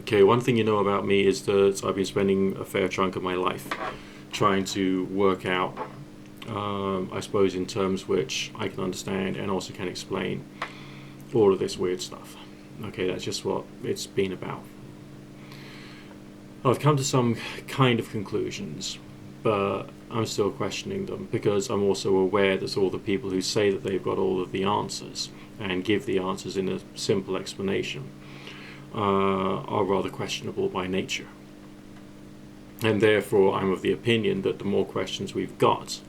Okay, one thing you know about me is that I've been spending a fair chunk of my life trying to work out, I suppose, in terms which I can understand and also can explain all of this weird stuff. Okay, that's just what it's been about. I've come to some kind of conclusions, but I'm still questioning them because I'm also aware that all the people who say that they've got all of the answers and give the answers in a simple explanation are rather questionable by nature. And therefore I'm of the opinion that the more questions we've got,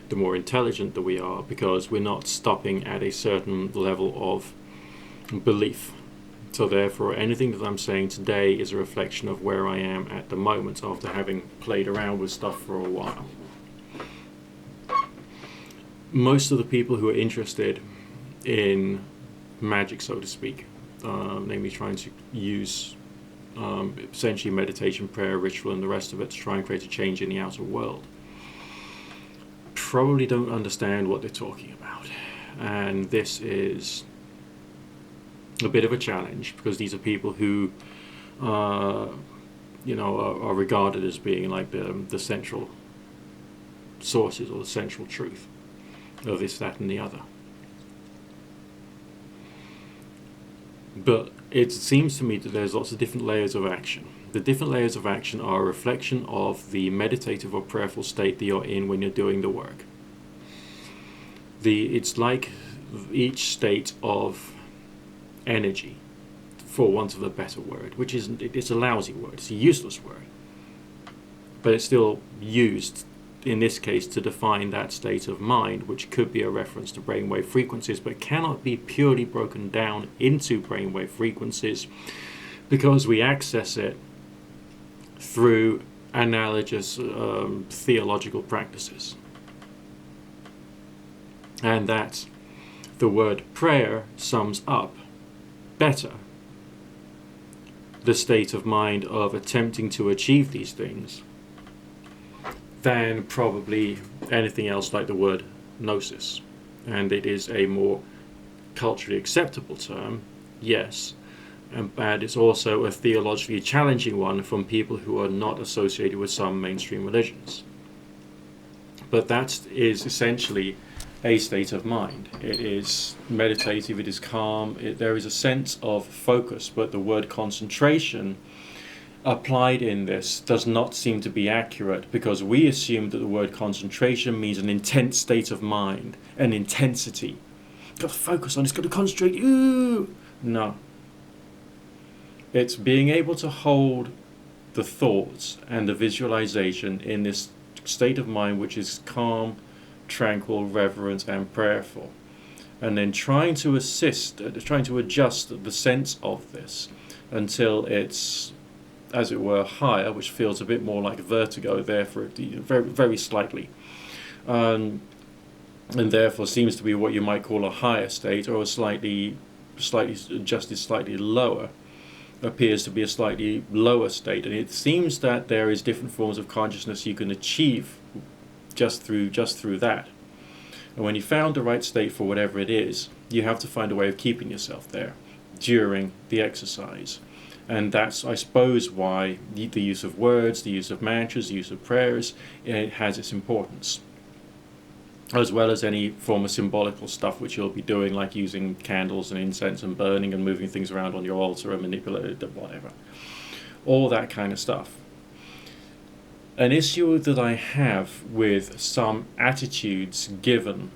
the more intelligent that we are, because we're not stopping at a certain level of belief. So therefore anything that I'm saying today is a reflection of where I am at the moment after having played around with stuff for a while. Most of the people who are interested in magic, so to speak, namely trying to use essentially meditation, prayer, ritual and the rest of it to try and create a change in the outer world, probably don't understand what they're talking about. And this is a bit of a challenge because these are people who are regarded as being like the central sources or the central truth of this, that and the other. But it seems to me that there's lots of different layers of action. The different layers of action are a reflection of the meditative or prayerful state that you're in when you're doing the work. It's like each state of energy, for want of a better word, which isn't, it's a lousy word, it's a useless word, but it's still used in this case to define that state of mind, which could be a reference to brainwave frequencies, but cannot be purely broken down into brainwave frequencies because we access it through analogous theological practices. And that the word prayer sums up better the state of mind of attempting to achieve these things than probably anything else like the word gnosis. And it is a more culturally acceptable term, yes, and it's also a theologically challenging one from people who are not associated with some mainstream religions. But that is essentially a state of mind. It is meditative, it is calm, there is a sense of focus, but the word concentration applied in this does not seem to be accurate because we assume that the word concentration means an intense state of mind, an intensity. Got to focus on it, it's got to concentrate. Ooh. No. It's being able to hold the thoughts and the visualization in this state of mind which is calm, tranquil, reverent and prayerful, and then trying to adjust the sense of this until it's, as it were, higher, which feels a bit more like vertigo, therefore very, very slightly, and therefore seems to be what you might call a higher state, or a slightly adjusted slightly lower appears to be a slightly lower state. And it seems that there is different forms of consciousness you can achieve just through that. And when you found the right state for whatever it is, you have to find a way of keeping yourself there during the exercise. And that's, I suppose, why the use of words, the use of mantras, the use of prayers, it has its importance, as well as any form of symbolical stuff which you'll be doing, like using candles and incense and burning and moving things around on your altar and manipulating whatever. All that kind of stuff. An issue that I have with some attitudes given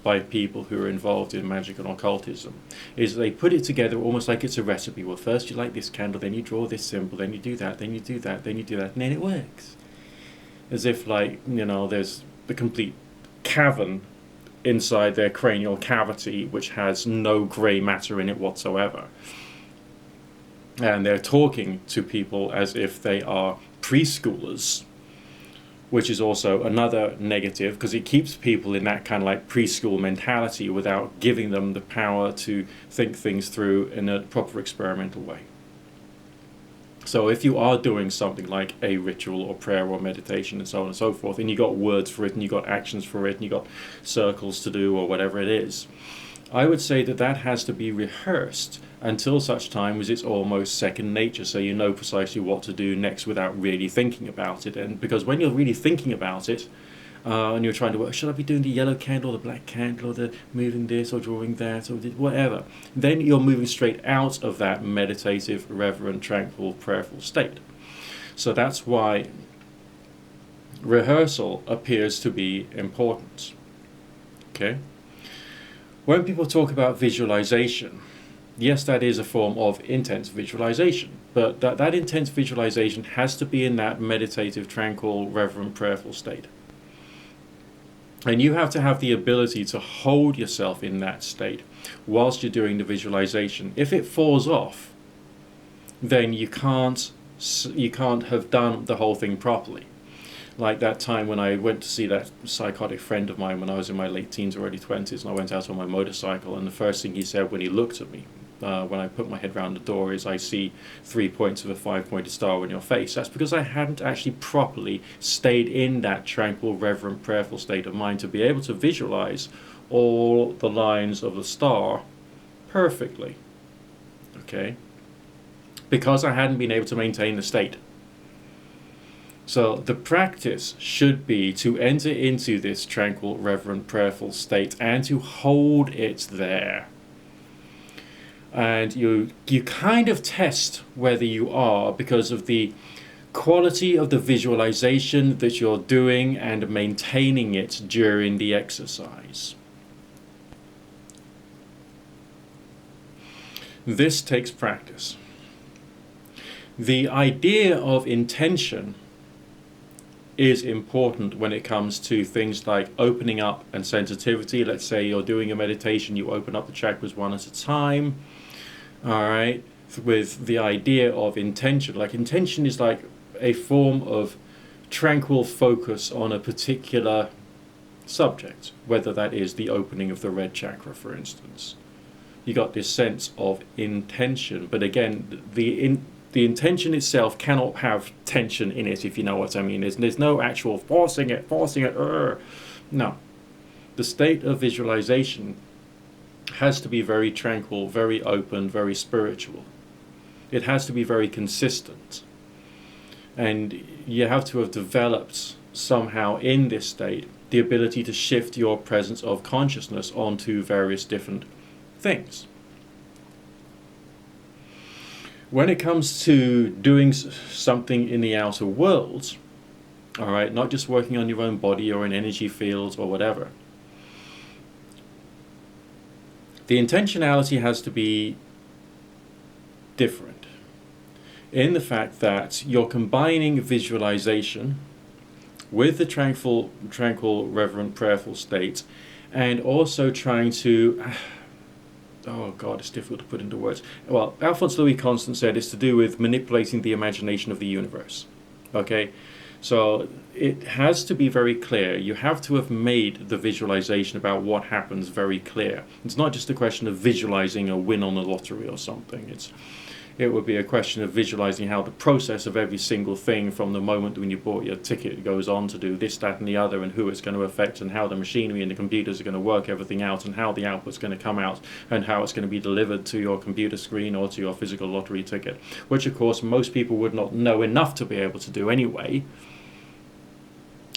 by people who are involved in magic and occultism is they put it together almost like it's a recipe. Well, first you light this candle, then you draw this symbol, then you do that, then you do that, then you do that, and then it works. As if, like, there's the complete cavern inside their cranial cavity which has no grey matter in it whatsoever. And they're talking to people as if they are preschoolers, which is also another negative because it keeps people in that kind of like preschool mentality without giving them the power to think things through in a proper experimental way. So if you are doing something like a ritual or prayer or meditation and so on and so forth, and you got words for it and you got actions for it and you got circles to do or whatever it is, I would say that that has to be rehearsed until such time as it's almost second nature, so you know precisely what to do next without really thinking about it. And because when you're really thinking about it, and you're trying to work, should I be doing the yellow candle or the black candle or the moving this or drawing that or whatever, then you're moving straight out of that meditative, reverent, tranquil, prayerful state. So that's why rehearsal appears to be important. Okay? When people talk about visualization, yes, that is a form of intense visualization, but that intense visualization has to be in that meditative, tranquil, reverent, prayerful state. And you have to have the ability to hold yourself in that state whilst you're doing the visualization. If it falls off, then you can't have done the whole thing properly. Like that time when I went to see that psychotic friend of mine when I was in my late teens or early 20s, and I went out on my motorcycle, and the first thing he said when he looked at me, when I put my head round the door, is, "I see 3 points of a 5-pointed star on your face." That's because I hadn't actually properly stayed in that tranquil, reverent, prayerful state of mind to be able to visualize all the lines of the star perfectly. Okay? Because I hadn't been able to maintain the state. So the practice should be to enter into this tranquil, reverent, prayerful state and to hold it there. And you kind of test whether you are because of the quality of the visualization that you're doing and maintaining it during the exercise. This takes practice. The idea of intention is important when it comes to things like opening up and sensitivity. Let's say you're doing a meditation, you open up the chakras one at a time. All right, with the idea of intention. Like intention is like a form of tranquil focus on a particular subject, whether that is the opening of the red chakra, for instance. You got this sense of intention, but again, the intention itself cannot have tension in it, if you know what I mean. There's no actual forcing it. No. The state of visualization has to be very tranquil, very open, very spiritual. It has to be very consistent. And you have to have developed somehow in this state the ability to shift your presence of consciousness onto various different things. When it comes to doing something in the outer world, all right, not just working on your own body or in energy fields or whatever, the intentionality has to be different in the fact that you're combining visualization with the tranquil, reverent, prayerful state, and also trying to, oh God, it's difficult to put into words. Well, Alphonse Louis Constant said it's to do with manipulating the imagination of the universe. Okay? So it has to be very clear. You have to have made the visualization about what happens very clear. It's not just a question of visualizing a win on the lottery or something. It would be a question of visualizing how the process of every single thing from the moment when you bought your ticket goes on to do this, that, and the other, and who it's going to affect, and how the machinery and the computers are going to work everything out, and how the output's going to come out, and how it's going to be delivered to your computer screen or to your physical lottery ticket, which of course most people would not know enough to be able to do anyway.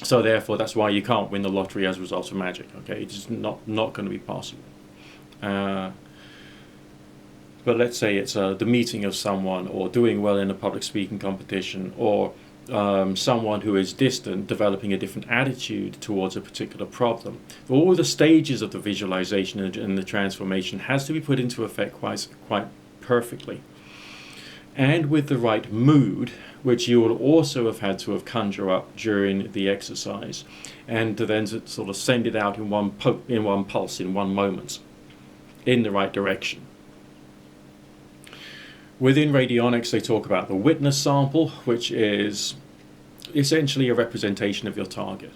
So therefore, that's why you can't win the lottery as a result of magic. Okay, it's just not going to be possible. But let's say it's the meeting of someone, or doing well in a public speaking competition, or someone who is distant developing a different attitude towards a particular problem. All the stages of the visualization and the transformation has to be put into effect quite perfectly. And with the right mood, which you will also have had to have conjure up during the exercise, and to then sort of send it out in one pulse, in one moment, in the right direction. Within radionics, they talk about the witness sample, which is essentially a representation of your target.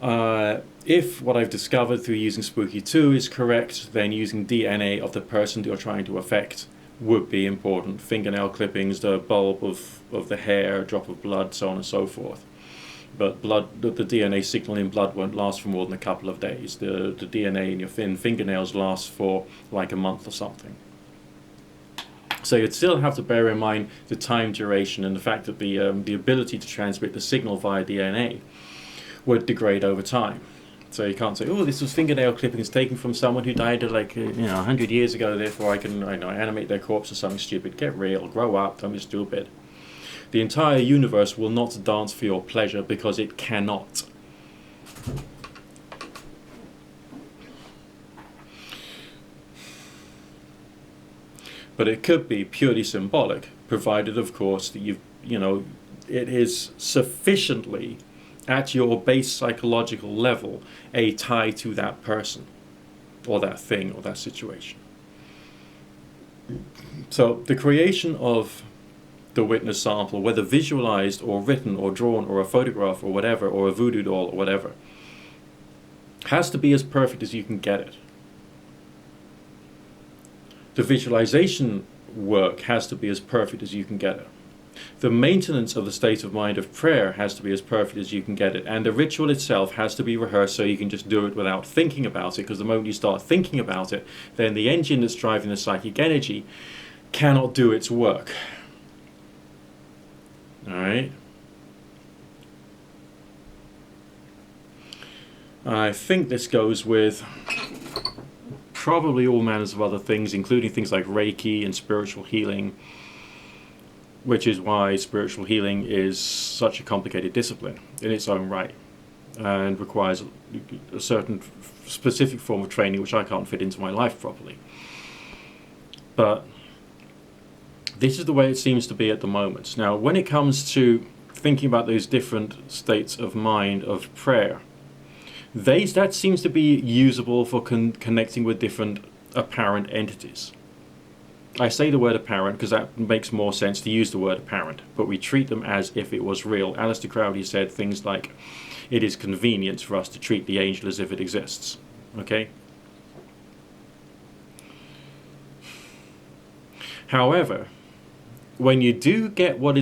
If what I've discovered through using Spooky 2 is correct, then using DNA of the person you're trying to affect would be important. Fingernail clippings, the bulb of the hair, a drop of blood, so on and so forth. but the DNA signal in blood won't last for more than a couple of days. The DNA in your fingernails lasts for like a month or something. So you'd still have to bear in mind the time duration and the fact that the ability to transmit the signal via DNA would degrade over time. So you can't say, oh, this was fingernail clippings taken from someone who died like 100 years ago, therefore I can animate their corpse or something stupid. Get real, grow up, don't be stupid. The entire universe will not dance for your pleasure because it cannot. But it could be purely symbolic, provided, of course, that it is sufficiently at your base psychological level a tie to that person or that thing or that situation. So the creation of the witness sample, whether visualized or written or drawn or a photograph or whatever, or a voodoo doll or whatever, has to be as perfect as you can get it. The visualization work has to be as perfect as you can get it. The maintenance of the state of mind of prayer has to be as perfect as you can get it. And the ritual itself has to be rehearsed so you can just do it without thinking about it, because the moment you start thinking about it, then the engine that's driving the psychic energy cannot do its work. Alright? I think this goes with probably all manners of other things, including things like Reiki and spiritual healing, which is why spiritual healing is such a complicated discipline in its own right and requires a certain specific form of training which I can't fit into my life properly. But this is the way it seems to be at the moment. Now, when it comes to thinking about those different states of mind of prayer, that seems to be usable for connecting with different apparent entities. I say the word apparent because that makes more sense to use the word apparent, but we treat them as if it was real. Aleister Crowley said things like, it is convenient for us to treat the angel as if it exists. Okay? However, when you do get what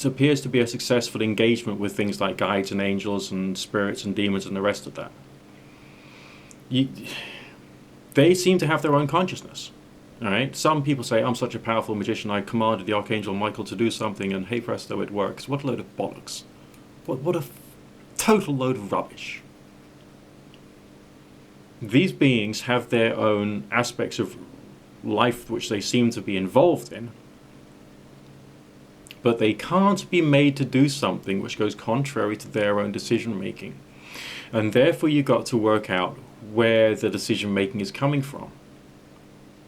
appears to be a successful engagement with things like guides and angels and spirits and demons and the rest of that, they seem to have their own consciousness. All right? Some people say, I'm such a powerful magician, I commanded the Archangel Michael to do something, and hey presto, it works. What a load of bollocks. What a total load of rubbish. These beings have their own aspects of life which they seem to be involved in, but they can't be made to do something which goes contrary to their own decision making. And therefore you've got to work out where the decision making is coming from.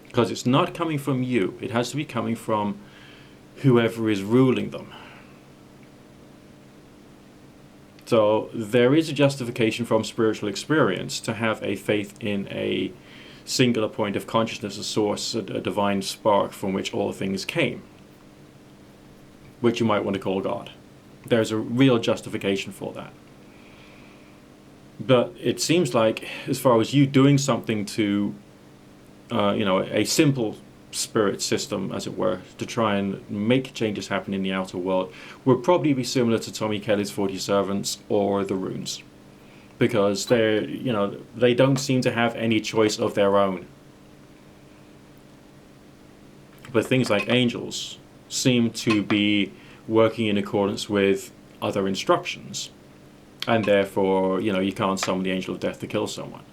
Because it's not coming from you, it has to be coming from whoever is ruling them. So there is a justification from spiritual experience to have a faith in a singular point of consciousness, a source, a divine spark from which all things came, which you might want to call God. There's a real justification for that. But it seems like, as far as you doing something to, a simple spirit system, as it were, to try and make changes happen in the outer world, would probably be similar to Tommy Kelly's 40 Servants or the Runes. Because they don't seem to have any choice of their own. But things like angels seem to be working in accordance with other instructions, and therefore you can't summon the angel of death to kill someone,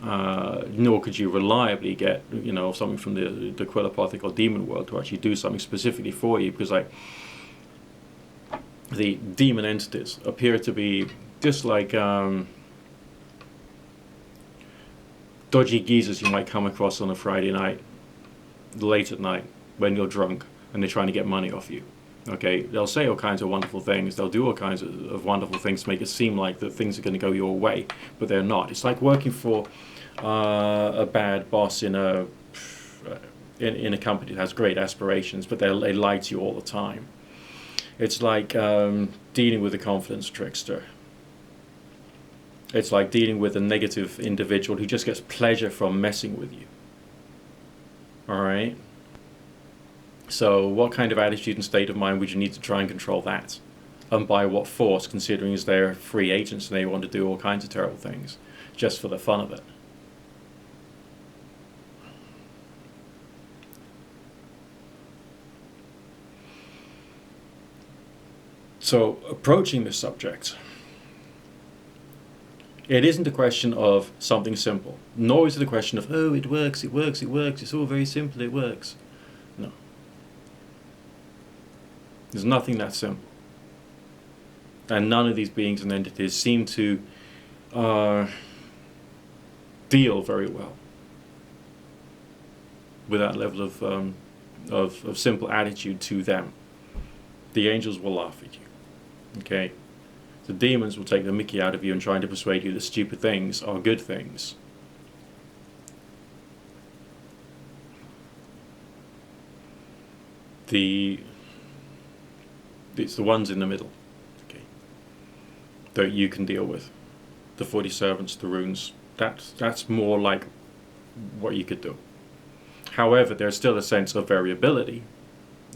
nor could you reliably get something from the Quillapothic or demon world to actually do something specifically for you, because the demon entities appear to be just like dodgy geezers you might come across on a Friday night, late at night, when you're drunk and they're trying to get money off you. Okay, they'll say all kinds of wonderful things, they'll do all kinds of wonderful things to make it seem like that things are going to go your way, but they're not. It's like working for a bad boss in a company that has great aspirations, but they lie to you all the time. It's like dealing with a confidence trickster. It's like dealing with a negative individual who just gets pleasure from messing with you. Alright? So what kind of attitude and state of mind would you need to try and control that? And by what force, considering as they're free agents and they want to do all kinds of terrible things just for the fun of it. So, approaching this subject, it isn't a question of something simple, nor is it a question of, oh, it works, it's all very simple, it works. No. There's nothing that simple. And none of these beings and entities seem to deal very well with that level of simple attitude to them. The angels will laugh at you. Okay? The demons will take the mickey out of you and trying to persuade you that stupid things are good things. It's the ones in the middle, okay, that you can deal with. The 40 servants, the runes, that's more like what you could do. However, there's still a sense of variability.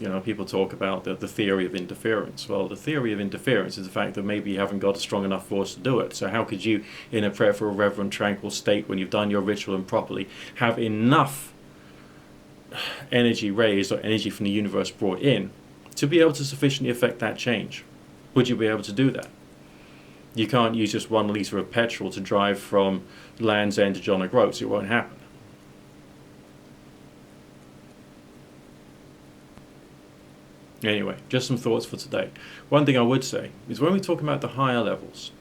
You know, people talk about the theory of interference. Well, the theory of interference is the fact that maybe you haven't got a strong enough force to do it. So how could you, in a prayerful, reverent, tranquil state, when you've done your ritual and properly, have enough energy raised or energy from the universe brought in to be able to sufficiently affect that change? Would you be able to do that? You can't use just 1 litre of petrol to drive from Land's End to John O'Groats. It won't happen. Anyway, just some thoughts for today. One thing I would say is when we talk about the higher levels,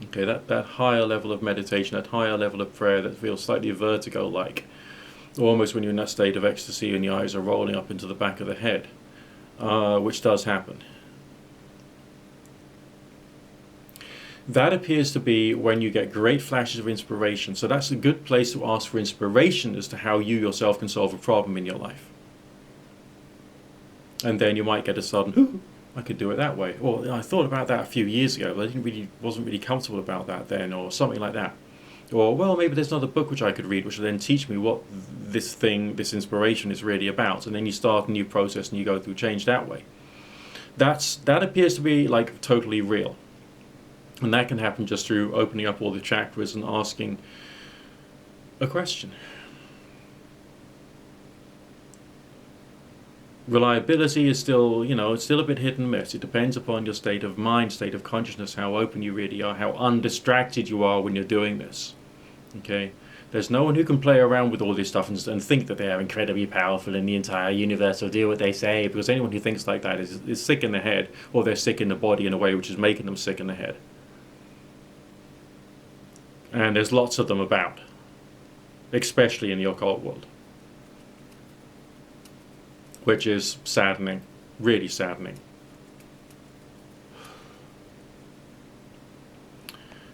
okay, that higher level of meditation, that higher level of prayer that feels slightly vertigo-like, almost when you're in that state of ecstasy and the eyes are rolling up into the back of the head, which does happen. That appears to be when you get great flashes of inspiration. So that's a good place to ask for inspiration as to how you yourself can solve a problem in your life. And then you might get a sudden, ooh, I could do it that way. Or I thought about that a few years ago, but I wasn't really comfortable about that then, or something like that. Or, well, maybe there's another book which I could read which will then teach me what this inspiration is really about. And then you start a new process and you go through change that way. That appears to be like totally real. And that can happen just through opening up all the chakras and asking a question. Reliability is still, it's still a bit hit and miss. It depends upon your state of mind, state of consciousness, how open you really are, how undistracted you are when you're doing this. Okay? There's no one who can play around with all this stuff and think that they are incredibly powerful in the entire universe or do what they say, because anyone who thinks like that is sick in the head, or they're sick in the body in a way which is making them sick in the head. And there's lots of them about, especially in the occult world. Which is saddening, really saddening.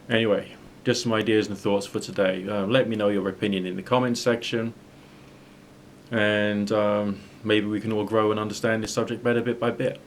Anyway, just some ideas and thoughts for today. Let me know your opinion in the comments section. And maybe we can all grow and understand this subject better bit by bit.